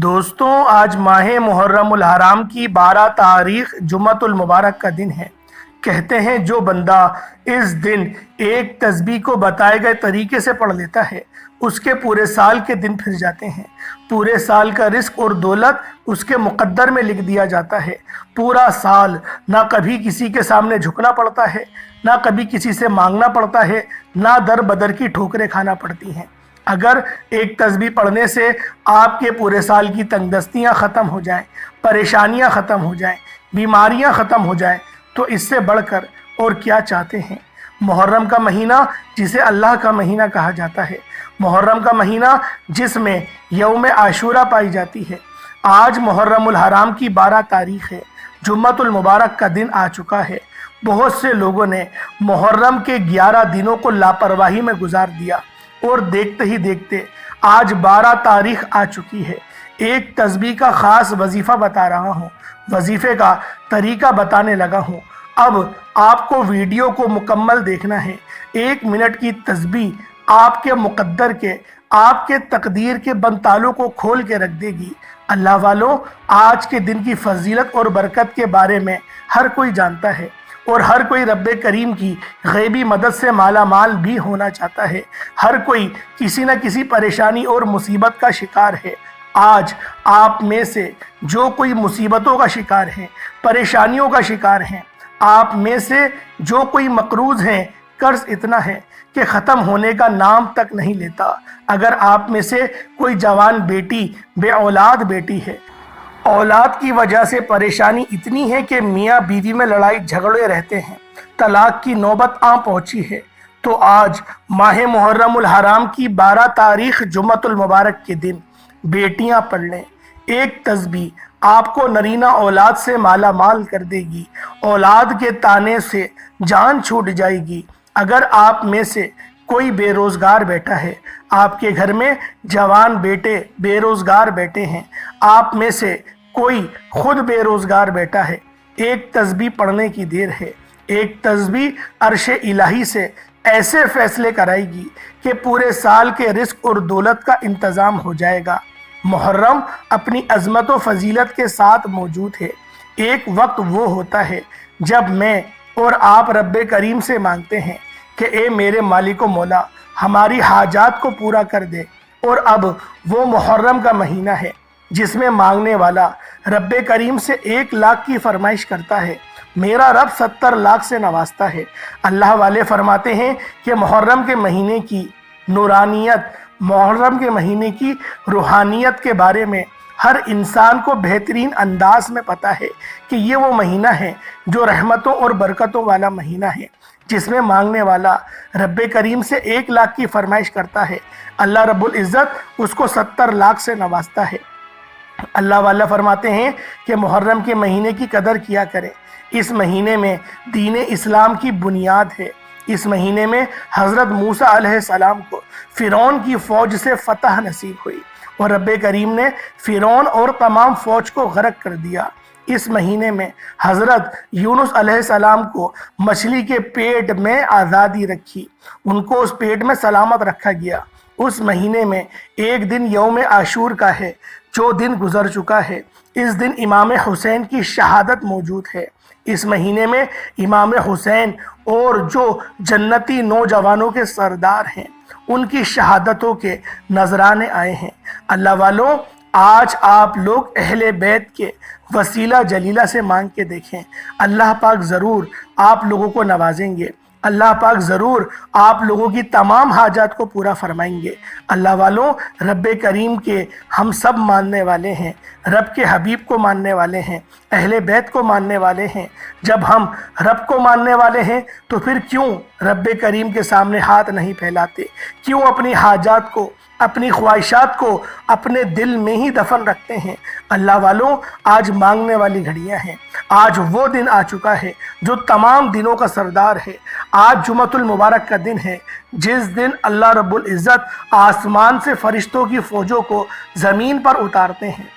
دوستوں، آج ماہ محرم الحرام کی 12 تاریخ جمعۃ المبارک کا دن ہے۔ کہتے ہیں جو بندہ اس دن ایک تسبیح کو بتائے گئے طریقے سے پڑھ لیتا ہے، اس کے پورے سال کے دن پھر جاتے ہیں۔ پورے سال کا رزق اور دولت اس کے مقدر میں لکھ دیا جاتا ہے۔ پورا سال نہ کبھی کسی کے سامنے جھکنا پڑتا ہے، نہ کبھی کسی سے مانگنا پڑتا ہے، نہ در بدر کی ٹھوکریں کھانا پڑتی ہیں۔ اگر ایک تسبیح پڑھنے سے آپ کے پورے سال کی تنگ دستیاں ختم ہو جائیں، پریشانیاں ختم ہو جائیں، بیماریاں ختم ہو جائیں، تو اس سے بڑھ کر اور کیا چاہتے ہیں؟ محرم کا مہینہ جسے اللہ کا مہینہ کہا جاتا ہے، محرم کا مہینہ جس میں یوم عاشورہ پائی جاتی ہے۔ آج محرم الحرام کی 12 تاریخ ہے، جمعۃ المبارک کا دن آ چکا ہے۔ بہت سے لوگوں نے محرم کے 11 دنوں کو لاپرواہی میں گزار دیا اور دیکھتے ہی دیکھتے آج 12 تاریخ آ چکی ہے۔ ایک تسبیح کا خاص وظیفہ بتا رہا ہوں، وظیفے کا طریقہ بتانے لگا ہوں۔ اب آپ کو ویڈیو کو مکمل دیکھنا ہے۔ 1 منٹ کی تسبیح آپ کے مقدر کے، آپ کے تقدیر کے بند تالوں کو کھول کے رکھ دے گی۔ اللہ والوں، آج کے دن کی فضیلت اور برکت کے بارے میں ہر کوئی جانتا ہے، اور ہر کوئی رب کریم کی غیبی مدد سے مالا مال بھی ہونا چاہتا ہے۔ ہر کوئی کسی نہ کسی پریشانی اور مصیبت کا شکار ہے۔ آج آپ میں سے جو کوئی مصیبتوں کا شکار ہیں، پریشانیوں کا شکار ہیں، آپ میں سے جو کوئی مقروض ہیں، قرض اتنا ہے کہ ختم ہونے کا نام تک نہیں لیتا۔ اگر آپ میں سے کوئی جوان بیٹی بے اولاد بیٹی ہے، اولاد کی وجہ سے پریشانی اتنی ہے کہ میاں بیوی میں لڑائی جھگڑے رہتے ہیں، طلاق کی نوبت آ پہنچی ہے، تو آج ماہ محرم الحرام کی 12 تاریخ جمعۃ المبارک کے دن بیٹیاں پڑھ لیں۔ ایک تسبیح آپ کو نرینہ اولاد سے مالا مال کر دے گی، اولاد کے تانے سے جان چھوٹ جائے گی۔ اگر آپ میں سے کوئی بے روزگار بیٹا ہے، آپ کے گھر میں جوان بیٹے بے روزگار بیٹے ہیں، آپ میں سے کوئی خود بے روزگار بیٹا ہے، ایک تسبیح پڑھنے کی دیر ہے۔ ایک تسبیح عرش الہی سے ایسے فیصلے کرائے گی کہ پورے سال کے رزق اور دولت کا انتظام ہو جائے گا۔ محرم اپنی عظمت و فضیلت کے ساتھ موجود ہے۔ ایک وقت وہ ہوتا ہے جب میں اور آپ رب کریم سے مانگتے ہیں کہ اے میرے مالک و مولا، ہماری حاجات کو پورا کر دے، اور اب وہ محرم کا مہینہ ہے جس میں مانگنے والا رب کریم سے 1 لاکھ کی فرمائش کرتا ہے، میرا رب 70 لاکھ سے نوازتا ہے۔ اللہ والے فرماتے ہیں کہ محرم کے مہینے کی نورانیت، محرم کے مہینے کی روحانیت کے بارے میں ہر انسان کو بہترین انداز میں پتہ ہے کہ یہ وہ مہینہ ہے جو رحمتوں اور برکتوں والا مہینہ ہے، جس میں مانگنے والا رب کریم سے 1 لاکھ کی فرمائش کرتا ہے، اللہ رب العزت اس کو 70 لاکھ سے نوازتا ہے۔ اللہ والا فرماتے ہیں کہ محرم کے مہینے کی قدر کیا کریں۔ اس مہینے میں دین اسلام کی بنیاد ہے۔ اس مہینے میں حضرت موسیٰ علیہ السلام کو فرعون کی فوج سے فتح نصیب ہوئی، اور رب کریم نے فرعون اور تمام فوج کو غرق کر دیا۔ اس مہینے میں حضرت یونس علیہ السلام کو مچھلی کے پیٹ میں آزادی رکھی، ان کو اس پیٹ میں سلامت رکھا گیا۔ اس مہینے میں ایک دن یوم عاشور کا ہے جو دن گزر چکا ہے۔ اس دن امام حسین کی شہادت موجود ہے۔ اس مہینے میں امام حسین اور جو جنتی نوجوانوں کے سردار ہیں، ان کی شہادتوں کے نذرانے آئے ہیں۔ اللہ والوں، آج آپ لوگ اہل بیت کے وسیلہ جلیلہ سے مانگ کے دیکھیں، اللہ پاک ضرور آپ لوگوں کو نوازیں گے، اللہ پاک ضرور آپ لوگوں کی تمام حاجات کو پورا فرمائیں گے۔ اللہ والوں، رب کریم کے ہم سب ماننے والے ہیں، رب کے حبیب کو ماننے والے ہیں، اہل بیت کو ماننے والے ہیں۔ جب ہم رب کو ماننے والے ہیں تو پھر کیوں رب کریم کے سامنے ہاتھ نہیں پھیلاتے؟ کیوں اپنی حاجات کو، اپنی خواہشات کو اپنے دل میں ہی دفن رکھتے ہیں؟ اللہ والوں، آج مانگنے والی گھڑیاں ہیں۔ آج وہ دن آ چکا ہے جو تمام دنوں کا سردار ہے۔ آج جمعۃ المبارک کا دن ہے جس دن اللہ رب العزت آسمان سے فرشتوں کی فوجوں کو زمین پر اتارتے ہیں۔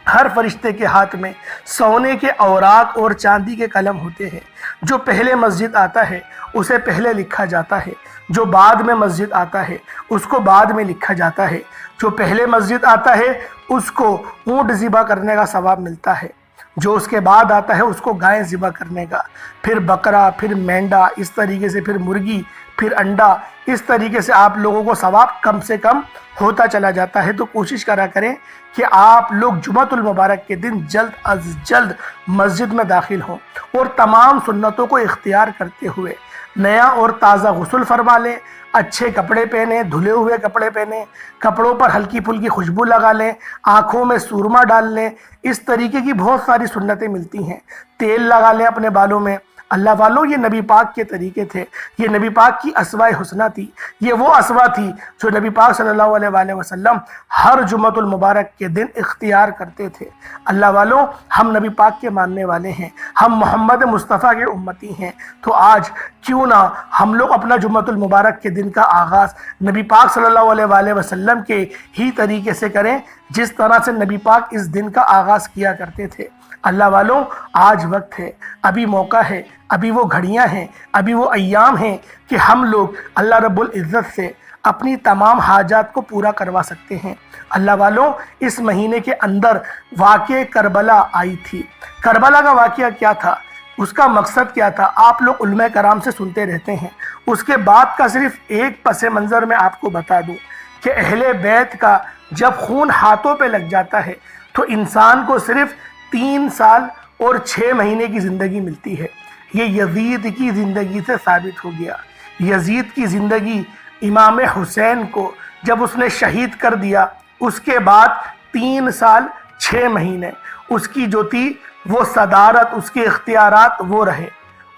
ہر فرشتے کے ہاتھ میں سونے کے اوراق اور چاندی کے قلم ہوتے ہیں۔ جو پہلے مسجد آتا ہے اسے پہلے لکھا جاتا ہے، جو بعد میں مسجد آتا ہے اس کو بعد میں لکھا جاتا ہے۔ جو پہلے مسجد آتا ہے اس کو اونٹ ذبح کرنے کا ثواب ملتا ہے، جو اس کے بعد آتا ہے اس کو گائے ذبح کرنے کا، پھر بکرا، پھر مینڈا، اس طریقے سے پھر مرغی، پھر انڈا، اس طریقے سے آپ لوگوں کو ثواب کم سے کم ہوتا چلا جاتا ہے۔ تو کوشش کرا کریں کہ آپ لوگ جمعۃ المبارک کے دن جلد از جلد مسجد میں داخل ہوں اور تمام سنتوں کو اختیار کرتے ہوئے نیا اور تازہ غسل فرما لیں، اچھے کپڑے پہنیں، دھلے ہوئے کپڑے پہنیں، کپڑوں پر ہلکی پھلکی خوشبو لگا لیں، آنکھوں میں سرما ڈال لیں۔ اس طریقے کی بہت ساری سنتیں ملتی ہیں۔ تیل لگا لیں اپنے بالوں میں۔ اللہ والوں، یہ نبی پاک کے طریقے تھے، یہ نبی پاک کی اسوائے حسنہ تھی، یہ وہ اسوا تھی جو نبی پاک صلی اللہ علیہ وآلہ وسلم ہر جمعۃ المبارک کے دن اختیار کرتے تھے۔ اللہ والوں، ہم نبی پاک کے ماننے والے ہیں، ہم محمد مصطفیٰ کے امتی ہیں، تو آج کیوں نہ ہم لوگ اپنا جمعۃ المبارک کے دن کا آغاز نبی پاک صلی اللہ علیہ وآلہ وسلم کے ہی طریقے سے کریں جس طرح سے نبی پاک اس دن کا آغاز کیا کرتے تھے۔ اللہ والوں، آج وقت ہے، ابھی موقع ہے، ابھی وہ گھڑیاں ہیں، ابھی وہ ایام ہیں کہ ہم لوگ اللہ رب العزت سے اپنی تمام حاجات کو پورا کروا سکتے ہیں۔ اللہ والوں، اس مہینے کے اندر واقعہ کربلا آئی تھی۔ کربلا کا واقعہ کیا تھا، اس کا مقصد کیا تھا، آپ لوگ علماء کرام سے سنتے رہتے ہیں۔ اس کے بعد کا صرف ایک پس منظر میں آپ کو بتا دوں کہ اہل بیت کا جب خون ہاتھوں پہ لگ جاتا ہے تو انسان کو صرف 3 سال اور 6 مہینے کی زندگی ملتی ہے۔ یہ یزید کی زندگی سے ثابت ہو گیا۔ یزید کی زندگی امام حسین کو جب اس نے شہید کر دیا، اس کے بعد 3 سال 6 مہینے اس کی جو تھی وہ صدارت، اس کے اختیارات وہ رہے،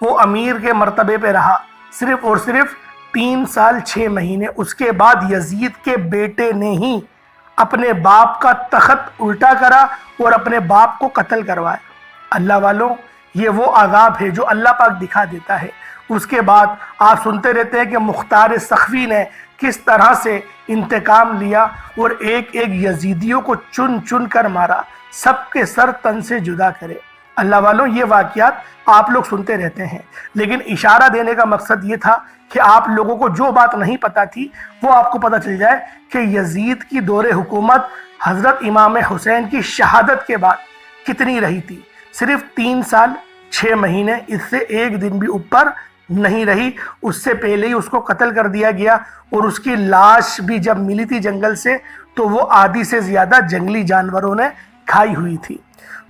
وہ امیر کے مرتبے پہ رہا صرف اور صرف 3 سال 6 مہینے۔ اس کے بعد یزید کے بیٹے نے ہی اپنے باپ کا تخت الٹا کرا اور اپنے باپ کو قتل کروایا۔ اللہ والوں، یہ وہ عذاب ہے جو اللہ پاک دکھا دیتا ہے۔ اس کے بعد آپ سنتے رہتے ہیں کہ مختار سخوی نے کس طرح سے انتقام لیا اور ایک ایک یزیدیوں کو چن چن کر مارا، سب کے سر تن سے جدا کرے۔ اللہ والوں، یہ واقعات آپ لوگ سنتے رہتے ہیں، لیکن اشارہ دینے کا مقصد یہ تھا کہ آپ لوگوں کو جو بات نہیں پتہ تھی وہ آپ کو پتہ چل جائے کہ یزید کی دور حکومت حضرت امام حسین کی شہادت کے بعد کتنی رہی تھی۔ صرف 3 سال 6 مہینے، اس سے ایک دن بھی اوپر نہیں رہی۔ اس سے پہلے ہی اس کو قتل کر دیا گیا اور اس کی لاش بھی جب ملی تھی جنگل سے تو وہ آدھی سے زیادہ جنگلی جانوروں نے کھائی ہوئی تھی۔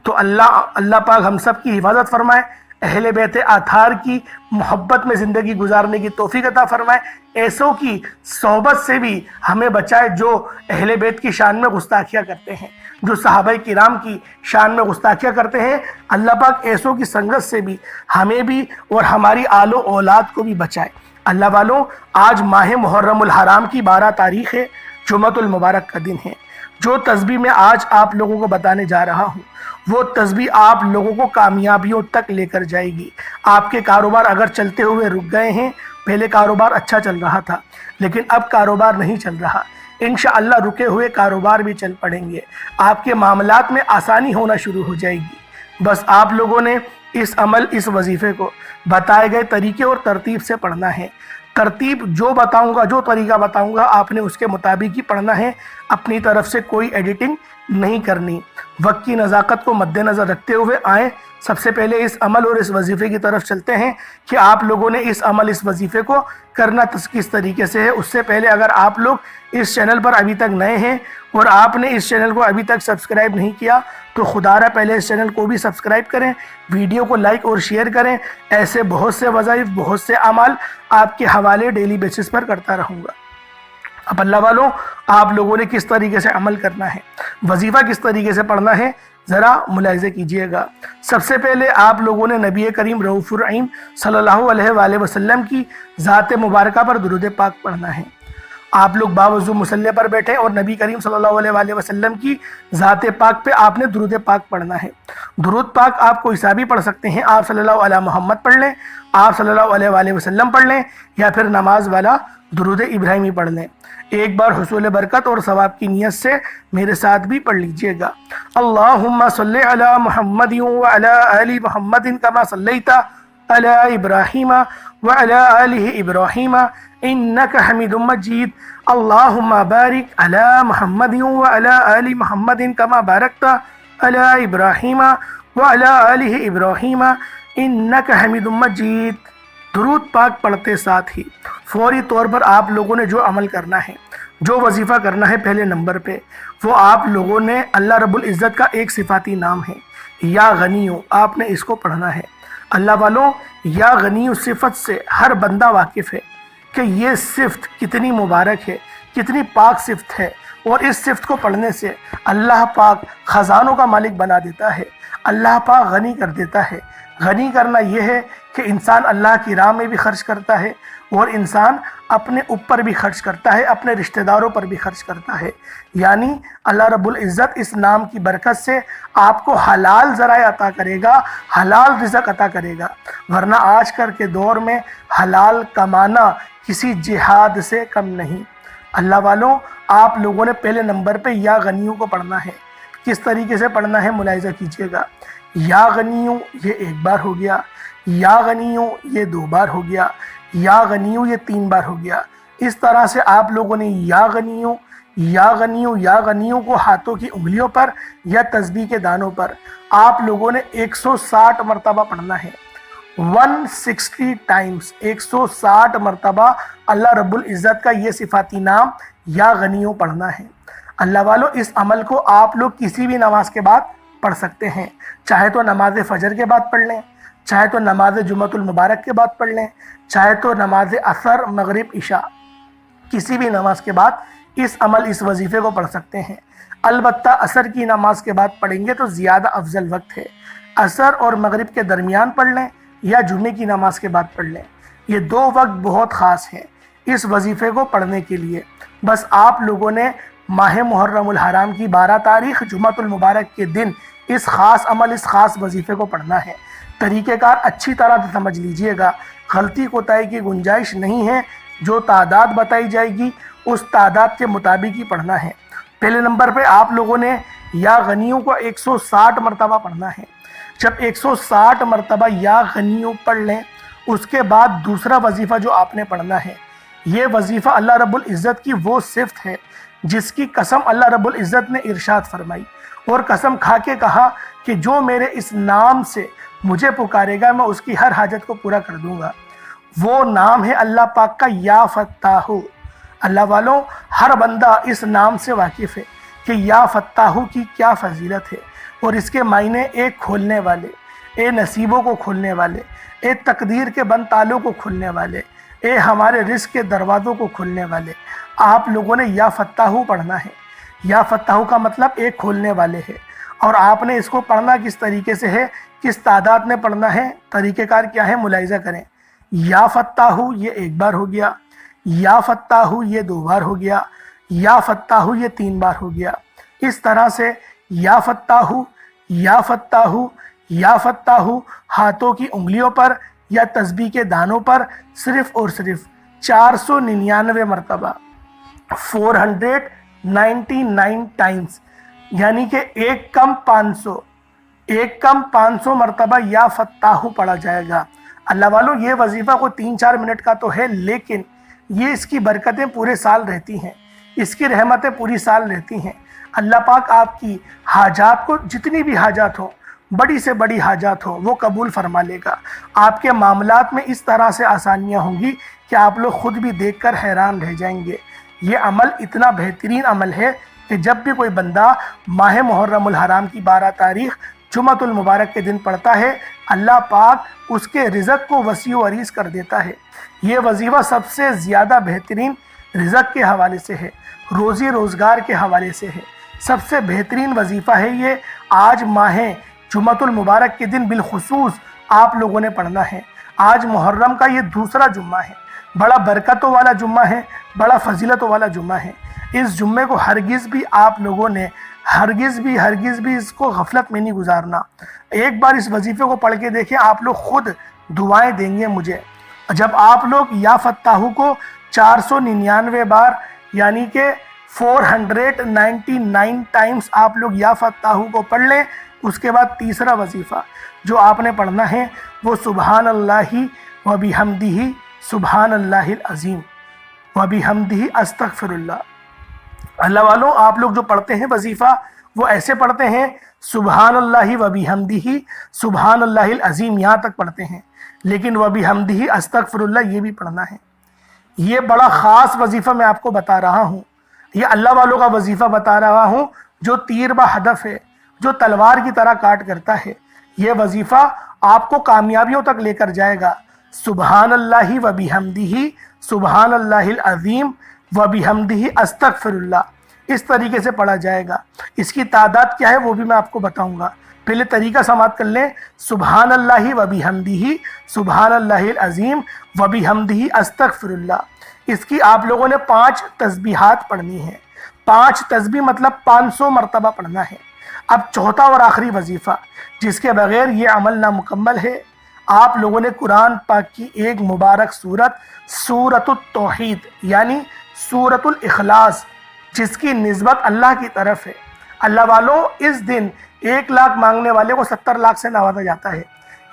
تو اللہ پاک ہم سب کی حفاظت فرمائے، اہل بیت اطہار کی محبت میں زندگی گزارنے کی توفیق عطا فرمائے، ایسوں کی صحبت سے بھی ہمیں بچائے جو اہل بیت کی شان میں گستاخیاں کرتے ہیں، جو صحابہ کرام کی شان میں گستاخیاں کرتے ہیں۔ اللہ پاک ایسوں کی سنگت سے بھی ہمیں بھی اور ہماری آل و اولاد کو بھی بچائے۔ اللہ والوں، آج ماہ محرم الحرام کی 12 تاریخ ہے، جمعۃ المبارک کا دن ہے۔ جو تسبیح میں آج آپ لوگوں کو بتانے جا رہا ہوں وہ تسبیح آپ لوگوں کو کامیابیوں تک لے کر جائے گی۔ آپ کے کاروبار اگر چلتے ہوئے رک گئے ہیں، پہلے کاروبار اچھا چل رہا تھا لیکن اب کاروبار نہیں چل رہا، انشاءاللہ رکے ہوئے کاروبار بھی چل پڑیں گے، آپ کے معاملات میں آسانی ہونا شروع ہو جائے گی۔ بس آپ لوگوں نے اس وظیفے کو بتائے گئے طریقے اور ترتیب سے پڑھنا ہے۔ ترتیب جو بتاؤں گا، جو طریقہ بتاؤں گا، آپ نے اس کے مطابق ہی پڑھنا ہے، اپنی طرف سے کوئی ایڈیٹنگ نہیں کرنی۔ وقت کی نزاکت کو مد نظر رکھتے ہوئے آئیں، سب سے پہلے اس عمل اور اس وظیفے کی طرف چلتے ہیں کہ آپ لوگوں نے اس عمل، اس وظیفے کو کرنا کس طریقے سے ہے۔ اس سے پہلے اگر آپ لوگ اس چینل پر ابھی تک نئے ہیں اور آپ نے اس چینل کو ابھی تک سبسکرائب نہیں کیا تو خدا را پہلے اس چینل کو بھی سبسکرائب کریں، ویڈیو کو لائک اور شیئر کریں۔ ایسے بہت سے وظائف، بہت سے اعمال آپ کے حوالے ڈیلی بیسس پر کرتا رہوں گا۔ اب اللہ والوں، آپ لوگوں نے کس طریقے سے عمل کرنا ہے، وظیفہ کس طریقے سے پڑھنا ہے، ذرا ملاحظہ کیجئے گا۔ سب سے پہلے آپ لوگوں نے نبی کریم رؤوف الرحیم صلی اللہ علیہ وآلہ وسلم کی ذات مبارکہ پر درود پاک پڑھنا ہے۔ آپ لوگ باوضو مصلی پر بیٹھیں اور نبی کریم صلی اللہ علیہ وآلہ وسلم کی ذات پاک پہ آپ نے درود پاک پڑھنا ہے۔ درود پاک آپ کو حسابی پڑھ سکتے ہیں، آپ صلی اللہ علیہ محمد پڑھ لیں، آپ صلی اللہ علیہ وآلہ وسلم پڑھ لیں، یا پھر نماز والا درود ابراہیمی پڑھ لیں۔ ایک بار حصول برکت اور ثواب کی نیت سے میرے ساتھ بھی پڑھ لیجئے گا۔ اللہم صلی علی محمد وعلی آل محمد کما صلیت علی ابراہیم وعلی آل ابراہیم انک حمید مجید۔ اللہم بارک علی محمد وعلی آل محمد کما بارکت علی ابراہیم وعلی آل ابراہیم انک حمید مجید۔ درود پاک پڑھتے ساتھ ہی فوری طور پر آپ لوگوں نے جو عمل کرنا ہے، جو وظیفہ کرنا ہے پہلے نمبر پہ، وہ آپ لوگوں نے اللہ رب العزت کا ایک صفاتی نام ہے یا غنیو، آپ نے اس کو پڑھنا ہے۔ اللہ والوں، یا غنیو صفت سے ہر بندہ واقف ہے کہ یہ صفت کتنی مبارک ہے، کتنی پاک صفت ہے، اور اس صفت کو پڑھنے سے اللہ پاک خزانوں کا مالک بنا دیتا ہے، اللہ پاک غنی کر دیتا ہے۔ غنی کرنا یہ ہے کہ انسان اللہ کی راہ میں بھی خرچ کرتا ہے، اور انسان اپنے اوپر بھی خرچ کرتا ہے، اپنے رشتہ داروں پر بھی خرچ کرتا ہے۔ یعنی اللہ رب العزت اس نام کی برکت سے آپ کو حلال ذرائع عطا کرے گا، حلال رزق عطا کرے گا، ورنہ آج کل کے دور میں حلال کمانا کسی جہاد سے کم نہیں۔ اللہ والوں، آپ لوگوں نے پہلے نمبر پہ یا غنیوں کو پڑھنا ہے۔ کس طریقے سے پڑھنا ہے ملاحظہ کیجئے گا۔ یا غنیوں یہ ایک بار ہو گیا، یا غنیوں یہ 2 بار ہو گیا، یا غنیوں یہ 3 بار ہو گیا۔ اس طرح سے آپ لوگوں نے یا غنیوں یا غنیوں یا غنیوں کو ہاتھوں کی انگلیوں پر یا تسبیح کے دانوں پر آپ لوگوں نے 160 مرتبہ پڑھنا ہے۔ 160 ٹائمز، 160 مرتبہ اللہ رب العزت کا یہ صفاتی نام یا غنیوں پڑھنا ہے۔ اللہ والوں، اس عمل کو آپ لوگ کسی بھی نماز کے بعد پڑھ سکتے ہیں، چاہے تو نماز فجر کے بعد پڑھ لیں، چاہے تو نماز جمعۃ المبارک کے بعد پڑھ لیں، چاہے تو نماز عصر، مغرب، عشاء، کسی بھی نماز کے بعد اس وظیفے کو پڑھ سکتے ہیں۔ البتہ عصر کی نماز کے بعد پڑھیں گے تو زیادہ افضل وقت ہے۔ عصر اور مغرب کے درمیان پڑھ لیں یا جمعے کی نماز کے بعد پڑھ لیں، یہ 2 وقت بہت خاص ہیں اس وظیفے کو پڑھنے کے لیے۔ بس آپ لوگوں نے ماہ محرم الحرام کی 12 تاریخ جمعۃ المبارک کے دن اس خاص عمل، اس خاص وظیفے کو پڑھنا ہے۔ طریقہ کار اچھی طرح سے سمجھ لیجئے گا، غلطی کوتاہی کی گنجائش نہیں ہے۔ جو تعداد بتائی جائے گی اس تعداد کے مطابق ہی پڑھنا ہے۔ پہلے نمبر پہ آپ لوگوں نے یا غنیوں کو 160 مرتبہ پڑھنا ہے۔ جب 160 مرتبہ یا غنیوں پڑھ لیں، اس کے بعد دوسرا وظیفہ جو آپ نے پڑھنا ہے، یہ وظیفہ اللہ رب العزت کی وہ صفت ہے جس کی قسم اللہ رب العزت نے ارشاد فرمائی، اور قسم کھا کے کہا کہ جو میرے اس نام سے مجھے پکارے گا میں اس کی ہر حاجت کو پورا کر دوں گا۔ وہ نام ہے اللہ پاک کا یا فتاح۔ اللہ والوں، ہر بندہ اس نام سے واقف ہے کہ یا فتاح کی کیا فضیلت ہے، اور اس کے معنی ایک کھولنے والے، اے نصیبوں کو کھولنے والے، اے تقدیر کے بند تالوں کو کھولنے والے، اے ہمارے رزق کے دروازوں کو کھولنے والے۔ آپ لوگوں نے یا فتاح پڑھنا ہے۔ یا فتاح کا مطلب ایک کھولنے والے ہے، اور آپ نے اس کو پڑھنا کس طریقے سے ہے، کس تعداد میں پڑھنا ہے، طریقہ کار کیا ہے ملاحظہ کریں۔ یا فتاح یہ 1 بار ہو گیا، یا فتاح یہ 2 بار ہو گیا، یا فتاح یہ 3 بار ہو گیا۔ اس طرح سے یا فتاح، یا فتاح، یا فتاح ہاتھوں کی انگلیوں پر یا تسبیح کے دانوں پر صرف اور صرف 499 مرتبہ، 499 ٹائمز، یعنی کہ ایک کم 500 مرتبہ یا فتاح پڑھا جائے گا۔ اللہ والوں، یہ وظیفہ کو 3-4 منٹ کا تو ہے، لیکن یہ اس کی برکتیں پورے سال رہتی ہیں، اس کی رحمتیں پوری سال رہتی ہیں۔ اللہ پاک آپ کی حاجات کو، جتنی بھی حاجات ہوں، بڑی سے بڑی حاجات ہوں، وہ قبول فرما لے گا۔ آپ کے معاملات میں اس طرح سے آسانیاں ہوں گی کہ آپ لوگ خود بھی دیکھ کر حیران رہ جائیں گے۔ یہ عمل اتنا بہترین عمل ہے کہ جب بھی کوئی بندہ ماہ محرم الحرام کی 12 تاریخ جمعۃ المبارک کے دن پڑھتا ہے، اللہ پاک اس کے رزق کو وسیع و عریض کر دیتا ہے۔ یہ وظیفہ سب سے زیادہ بہترین رزق کے حوالے سے ہے، روزی روزگار کے حوالے سے ہے، سب سے بہترین وظیفہ ہے یہ۔ آج ماہ جمعۃ المبارک کے دن بالخصوص آپ لوگوں نے پڑھنا ہے۔ آج محرم کا یہ دوسرا جمعہ ہے، بڑا برکتوں والا جمعہ ہے، بڑا فضیلتوں والا جمعہ ہے۔ اس جمعے کو ہرگز بھی آپ لوگوں نے ہرگز بھی اس کو غفلت میں نہیں گزارنا۔ ایک بار اس وظیفے کو پڑھ کے دیکھیں، آپ لوگ خود دعائیں دیں گے مجھے۔ جب آپ لوگ یا فتاحو کو 499 بار یعنی کہ 499 ٹائمز آپ لوگ یا فتاحو کو پڑھ لیں، اس کے بعد تیسرا وظیفہ جو آپ نے پڑھنا ہے وہ سبحان اللہ و بحمدہ سبحان اللہ العظیم و بحمدہ استغفر اللہ۔ اللہ والوں، آپ لوگ جو پڑھتے ہیں وظیفہ وہ ایسے پڑھتے ہیں، سبحان اللہ و بحمدہ سبحان اللہ العظیم یہاں تک پڑھتے ہیں، لیکن و بحمدہ استغفر اللہ یہ بھی پڑھنا ہے۔ یہ بڑا خاص وظیفہ میں آپ کو بتا رہا ہوں، یہ اللہ والوں کا وظیفہ بتا رہا ہوں جو تیر بہ ہدف ہے، جو تلوار کی طرح کاٹ کرتا ہے۔ یہ وظیفہ آپ کو کامیابیوں تک لے کر جائے گا۔ سبحان اللہ و بحمدہ سبحان اللہ العظیم و بحمدہ استغفر اللہ، اس طریقے سے پڑھا جائے گا۔ اس کی تعداد کیا ہے وہ بھی میں آپ کو بتاؤں گا، پہلے طریقہ سماعت کر لیں۔ سبحان اللہ و بحمدہ سبحان اللہ العظیم و بحمدہ استغفر اللہ، اس کی آپ لوگوں نے 5 تسبیحات پڑھنی ہیں۔ 5 تسبیح مطلب 500 مرتبہ پڑھنا ہے۔ اب چوتھا اور آخری وظیفہ جس کے بغیر یہ عمل نامکمل ہے، آپ لوگوں نے قرآن پاک کی ایک مبارک سورت، سورۃ التوحید یعنی سورۃ الاخلاص، جس کی نسبت اللہ کی طرف ہے۔ اللہ والوں، اس دن 1 لاکھ مانگنے والے کو 70 لاکھ سے نوازا جاتا ہے،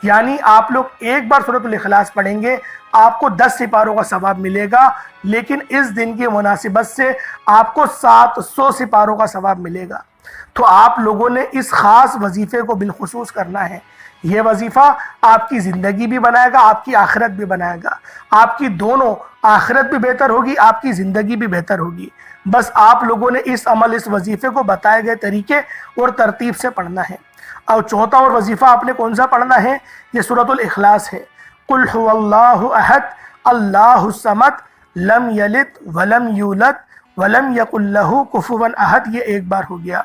یعنی آپ لوگ ایک بار سورۃ الاخلاص پڑھیں گے آپ کو 10 سپاروں کا ثواب ملے گا، لیکن اس دن کی مناسبت سے آپ کو 700 سپاروں کا ثواب ملے گا۔ تو آپ لوگوں نے اس خاص وظیفے کو بالخصوص کرنا ہے۔ یہ وظیفہ آپ کی زندگی بھی بنائے گا، آپ کی آخرت بھی بنائے گا، آپ کی دونوں آخرت بھی بہتر ہوگی، آپ کی زندگی بھی بہتر ہوگی۔ بس آپ لوگوں نے اس وظیفے کو بتائے گئے طریقے اور ترتیب سے پڑھنا ہے۔ اور چوتھا اور وظیفہ آپ نے کون سا پڑھنا ہے؟ یہ سورۃ الاخلاص ہے۔ قل هو اللہ احد اللہ الصمد لم یلد ولم یولد ولم یکن له کفوا احد، یہ ایک بار ہو گیا۔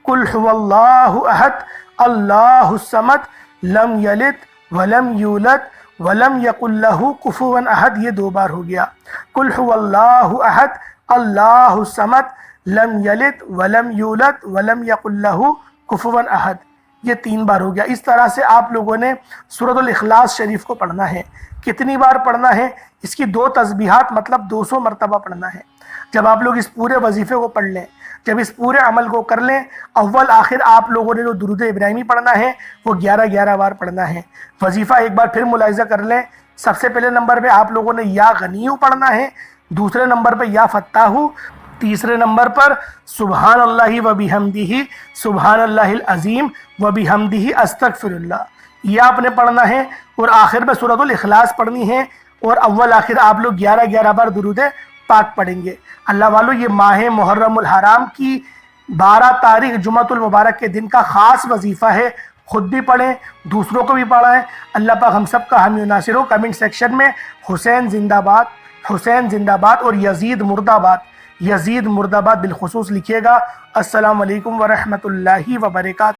قل هو اللہ احد اللہ الصمد لم یلد ولم یولد ولم یکن له کفوا احد، یہ 2 بار ہو گیا۔ قل هو اللہ احد اللہ الصمد لم یلد ولم یولد ولم یکن له کفوا احد، یہ 3 بار ہو گیا۔ اس طرح سے آپ لوگوں نے سورۃ الاخلاص شریف کو پڑھنا ہے۔ کتنی بار پڑھنا ہے؟ اس کی 2 تسبیحات مطلب 200 مرتبہ پڑھنا ہے۔ جب آپ لوگ اس پورے وظیفے کو پڑھ لیں، جب اس پورے عمل کو کر لیں، اول آخر آپ لوگوں نے جو درود ابراہیمی پڑھنا ہے وہ 11 بار پڑھنا ہے۔ وظیفہ ایک بار پھر ملاحظہ کر لیں۔ سب سے پہلے نمبر پہ آپ لوگوں نے یا غنیو پڑھنا ہے، دوسرے نمبر پہ یا فتاحو، تیسرے نمبر پر سبحان اللہ و بحمدہ سبحان اللہ العظیم و بحمدہ استغفر اللہ، یہ آپ نے پڑھنا ہے۔ اور آخر میں سورۃ الاخلاص پڑھنی ہے، اور اول آخر آپ لوگ 11 بار درود پاک پڑھیں گے۔ اللہ والو، یہ ماہ محرم الحرام کی 12 تاریخ جمعۃ المبارک کے دن کا خاص وظیفہ ہے۔ خود بھی پڑھیں، دوسروں کو بھی پڑھائیں۔ اللہ پاک ہم سب کا حامی و ناصر ہو۔ کمنٹ سیکشن میں حسین زندہ باد، حسین زندہ باد اور یزید مرد آباد، یزید مرد آباد بالخصوص لکھیے گا۔ السلام علیکم ورحمۃ اللہ وبرکاتہ۔